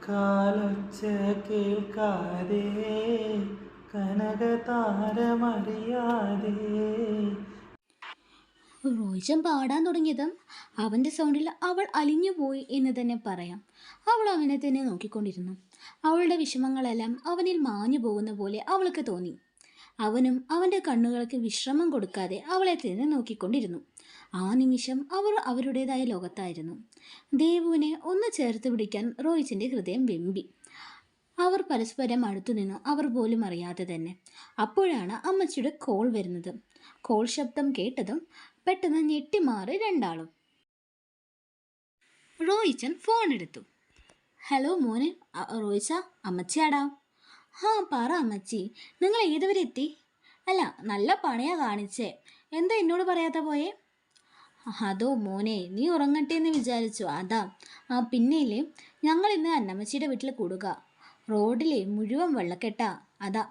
കാലൊച്ച കേൾക്കാതെ കനകതാരമറിയാതെ. റോയിച്ചൻ പാടാൻ തുടങ്ങിയതും അവൻ്റെ സൗണ്ടിൽ അവൾ അലിഞ്ഞുപോയി എന്ന് തന്നെ പറയാം. അവൾ അവനെ തന്നെ നോക്കിക്കൊണ്ടിരുന്നു. അവളുടെ വിഷമങ്ങളെല്ലാം അവനിൽ മാഞ്ഞു പോകുന്ന പോലെ അവൾക്ക് തോന്നി. അവനും അവൻ്റെ കണ്ണുകൾക്ക് വിശ്രമം കൊടുക്കാതെ അവളെ തന്നെ നോക്കിക്കൊണ്ടിരുന്നു. ആ നിമിഷം അവർ അവരുടേതായ ലോകത്തായിരുന്നു. ദേവുവിനെ ഒന്ന് ചേർത്ത് പിടിക്കാൻ റോയിച്ചിൻ്റെ ഹൃദയം വെമ്പി. അവർ പരസ്പരം അടുത്തു നിന്നു, അവർ പോലും അറിയാതെ തന്നെ. അപ്പോഴാണ് അമ്മച്ചിയുടെ കോൾ വരുന്നത്. കോൾ ശബ്ദം കേട്ടതും പെട്ടെന്ന് ഞെട്ടിമാറി രണ്ടാളും. റോയിച്ചൻ ഫോൺ എടുത്തു. ഹലോ മോനെ. റോയിച്ച, അമ്മച്ചിയാടാ. പറ അമ്മച്ചി, നിങ്ങൾ ഏതുവരെ എത്തി? അല്ല, നല്ല പണിയാ കാണിച്ചേ. എന്താ എന്നോട് പറയാത്ത പോയേ? അതോ മോനെ, നീ ഉറങ്ങട്ടെ എന്ന് വിചാരിച്ചു, അതാ. പിന്നെയില്ലേ, ഞങ്ങൾ ഇന്ന് അന്നമ്മച്ചിയുടെ വീട്ടിൽ കൂടുക. റോഡിലെ മുഴുവൻ വെള്ളക്കെട്ടാ, അതാ.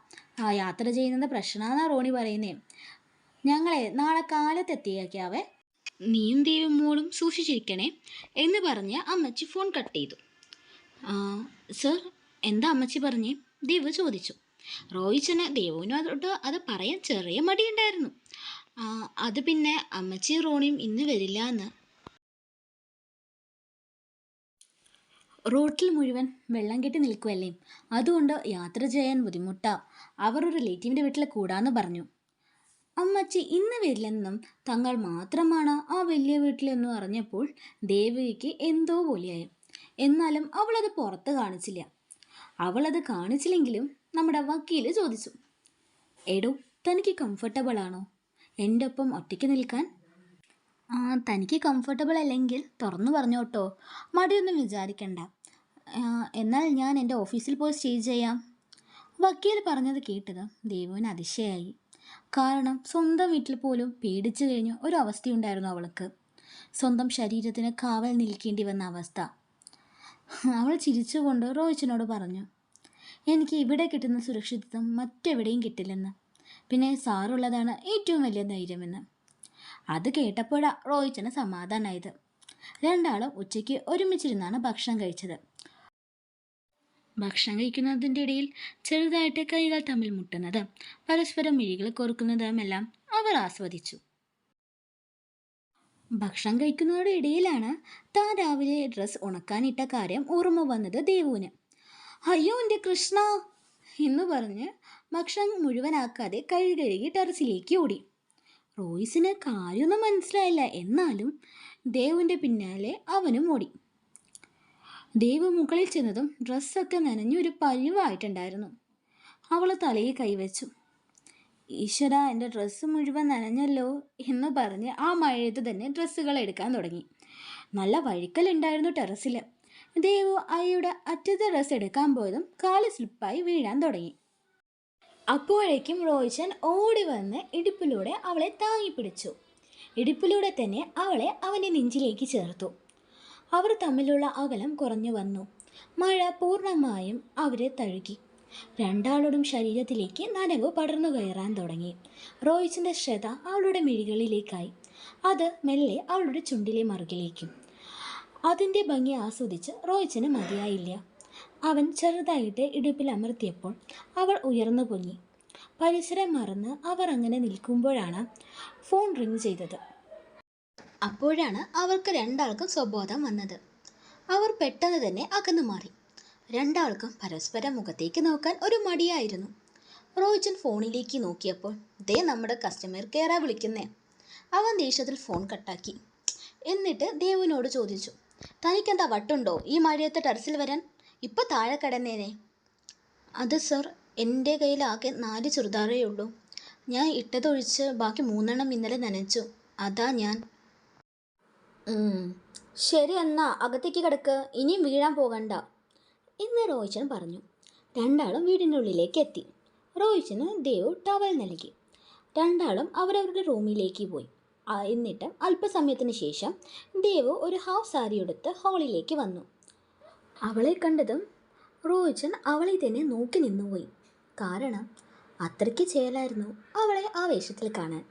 യാത്ര ചെയ്യുന്നത് പ്രശ്നമാണെന്നാ റോണി പറയുന്നേ. ഞങ്ങളെ നാളെ കാലത്ത് എത്തിയേക്കാവേ. നീയും ദേവും മോളും സൂക്ഷിച്ചിരിക്കണേ എന്ന് പറഞ്ഞ് അമ്മച്ചി ഫോൺ കട്ട് ചെയ്തു. സർ, എന്താ അമ്മച്ചി പറഞ്ഞേ? ദേവ് ചോദിച്ചു. റോയിച്ചന് ദേവുവിനോട് അത് പറയാൻ ചെറിയ മടിയുണ്ടായിരുന്നു. അത് പിന്നെ അമ്മച്ചിയും റോണിയും ഇന്ന് വരില്ല എന്ന്. റോഡിൽ മുഴുവൻ വെള്ളം കെട്ടി നിൽക്കുമല്ലേ, അതുകൊണ്ട് യാത്ര ചെയ്യാൻ ബുദ്ധിമുട്ടാ. അവർ ഒരു റിലേറ്റീവിൻ്റെ വീട്ടിൽ കൂടാന്ന് പറഞ്ഞു. അമ്മച്ചി ഇന്ന് വരില്ലെന്നും തങ്ങൾ മാത്രമാണ് ആ വലിയ വീട്ടിലെന്നും അറിഞ്ഞപ്പോൾ ദേവിക്ക് എന്തോ പോലെയായി. എന്നാലും അവളത് പുറത്ത് കാണിച്ചില്ല. അവളത് കാണിച്ചില്ലെങ്കിലും നമ്മുടെ വക്കീൽ ചോദിച്ചു, എടോ, തനിക്ക് കംഫർട്ടബിൾ ആണോ എൻ്റെ ഒപ്പം ഒറ്റയ്ക്ക് നിൽക്കാൻ? തനിക്ക് കംഫർട്ടബിൾ അല്ലെങ്കിൽ തുറന്നു പറഞ്ഞോട്ടോ, മടിയൊന്നും വിചാരിക്കണ്ട. എന്നാൽ ഞാൻ എൻ്റെ ഓഫീസിൽ പോയി സ്റ്റേ ചെയ്യാം. വക്കീൽ പറഞ്ഞത് കേട്ടത് ദേവുവിന് അതിശയായി. കാരണം സ്വന്തം വീട്ടിൽ പോലും പേടിച്ചു കഴിഞ്ഞ ഒരു അവസ്ഥയുണ്ടായിരുന്നു അവൾക്ക്. സ്വന്തം ശരീരത്തിന് കാവൽ നിൽക്കേണ്ടി വന്ന അവസ്ഥ. അവൾ ചിരിച്ചുകൊണ്ട് റോയിച്ചനോട് പറഞ്ഞു, എനിക്ക് ഇവിടെ കിട്ടുന്ന സുരക്ഷിതത്വം മറ്റെവിടെയും കിട്ടില്ലെന്ന്. പിന്നെ സാറുള്ളതാണ് ഏറ്റവും വലിയ ധൈര്യമെന്ന്. അത് കേട്ടപ്പോഴാണ് റോയിച്ചന് സമാധാനമായത്. രണ്ടാളും ഉച്ചയ്ക്ക് ഒരുമിച്ചിരുന്നാണ് ഭക്ഷണം കഴിച്ചത്. ഭക്ഷണം കഴിക്കുന്നതിൻ്റെ ഇടയിൽ ചെറുതായിട്ട് കൈകൾ തമ്മിൽ മുട്ടുന്നത്, പരസ്പരം മിഴികൾ കോർക്കുന്നതുമെല്ലാം അവർ ആസ്വദിച്ചു. ഭക്ഷണം കഴിക്കുന്നതിൻ്റെ ഇടയിലാണ് താൻ രാവിലെ ഡ്രസ്സ് ഉണക്കാനിട്ട കാര്യം ഓർമ്മ വന്നത് ദേവുവിന്. അയ്യോ എൻ്റെ കൃഷ്ണ എന്ന് പറഞ്ഞ് ഭക്ഷണം മുഴുവനാക്കാതെ കഴുകി ടെറസിലേക്ക് ഓടി. റോയിസിന് കാര്യമൊന്നും മനസ്സിലായില്ല. എന്നാലും ദേവുവിൻ്റെ പിന്നാലെ അവനും ഓടി. ദേവ് മുകളിൽ ചെന്നതും ഡ്രസ്സൊക്കെ നനഞ്ഞൊരു പരിവായിട്ടുണ്ടായിരുന്നു. അവൾ തലയിൽ കൈവച്ചു. ഈശ്വര, എൻ്റെ ഡ്രസ്സ് മുഴുവൻ നനഞ്ഞല്ലോ എന്ന് പറഞ്ഞ് ആ മഴയത്ത് തന്നെ ഡ്രസ്സുകൾ എടുക്കാൻ തുടങ്ങി. നല്ല വഴുക്കലുണ്ടായിരുന്നു ടെറസിൽ. ദേവു അയ്യുടെ അറ്റത്തെ ഡ്രസ്സ് എടുക്കാൻ പോയതും കാല് സ്ലിപ്പായി വീഴാൻ തുടങ്ങി. അപ്പോഴേക്കും റോയിച്ചൻ ഓടി വന്ന് ഇടുപ്പിലൂടെ അവളെ താങ്ങി പിടിച്ചു. ഇടുപ്പിലൂടെ തന്നെ അവളെ അവൻ്റെ നെഞ്ചിലേക്ക് ചേർത്തു. അവർ തമ്മിലുള്ള അകലം കുറഞ്ഞു വന്നു. മഴ പൂർണ്ണമായും അവരെ തഴുകി. രണ്ടാളുടെയും ശരീരത്തിലേക്ക് നനവ് പടർന്നു കയറാൻ തുടങ്ങി. റോയിച്ചിൻ്റെ ശ്രദ്ധ അവളുടെ മിഴികളിലേക്കായി. അത് മെല്ലെ അവളുടെ ചുണ്ടിലെ മറുകിലേക്കും. അതിൻ്റെ ഭംഗി ആസ്വദിച്ച് റോയിച്ചിന് മതിയായില്ല. അവൻ ചെറുതായിട്ട് ഇടുപ്പിൽ അമർത്തിയപ്പോൾ അവൾ ഉയർന്നു പൊങ്ങി. പരിസരം മറന്ന് അവർ അങ്ങനെ നിൽക്കുമ്പോഴാണ് ഫോൺ റിങ് ചെയ്തത്. അപ്പോഴാണ് അവർക്ക് രണ്ടാൾക്കും സ്വബോധം വന്നത്. അവർ പെട്ടെന്ന് തന്നെ അകന്നു മാറി. രണ്ടാൾക്കും പരസ്പരം മുഖത്തേക്ക് നോക്കാൻ ഒരു മടിയായിരുന്നു. റോയിച്ചൻ ഫോണിലേക്ക് നോക്കിയപ്പോൾ ദേ നമ്മുടെ കസ്റ്റമർ കെയറാ വിളിക്കുന്നേ. അവൻ ദേഷ്യത്തിൽ ഫോൺ കട്ടാക്കി. എന്നിട്ട് ദേവുവിനോട് ചോദിച്ചു, തനിക്കെന്താ വട്ടുണ്ടോ ഈ മഴയത്ത് ടെറസിൽ വരാൻ? ഇപ്പം താഴെ കിടന്നേനെ. അത് സർ, എൻ്റെ കയ്യിൽ ആകെ 4 ചുരിദാറേ ഉള്ളൂ. ഞാൻ ഇട്ടതൊഴിച്ച് ബാക്കി 3 ഇന്നലെ നനച്ചു, അതാ ഞാൻ. ശരി, എന്നാ അകത്തേക്ക് കിടക്ക്, ഇനിയും വീഴാൻ പോകണ്ട എന്ന് റോയിച്ചൻ പറഞ്ഞു. രണ്ടാളും വീടിൻ്റെ ഉള്ളിലേക്ക് എത്തി. റോയിച്ചന് ദേവ് ടവൽ നൽകി. രണ്ടാളും അവരവരുടെ റൂമിലേക്ക് പോയി. എന്നിട്ട് അല്പസമയത്തിന് ശേഷം ദേവ് ഒരു ഹാഫ് സാരി എടുത്ത് ഹാളിലേക്ക് വന്നു. അവളെ കണ്ടതും റോയിച്ചൻ അവളെ തന്നെ നോക്കി നിന്നുപോയി. കാരണം അത്രയ്ക്ക് ചേലായിരുന്നു അവളെ ആ വേഷത്തിൽ കാണാൻ.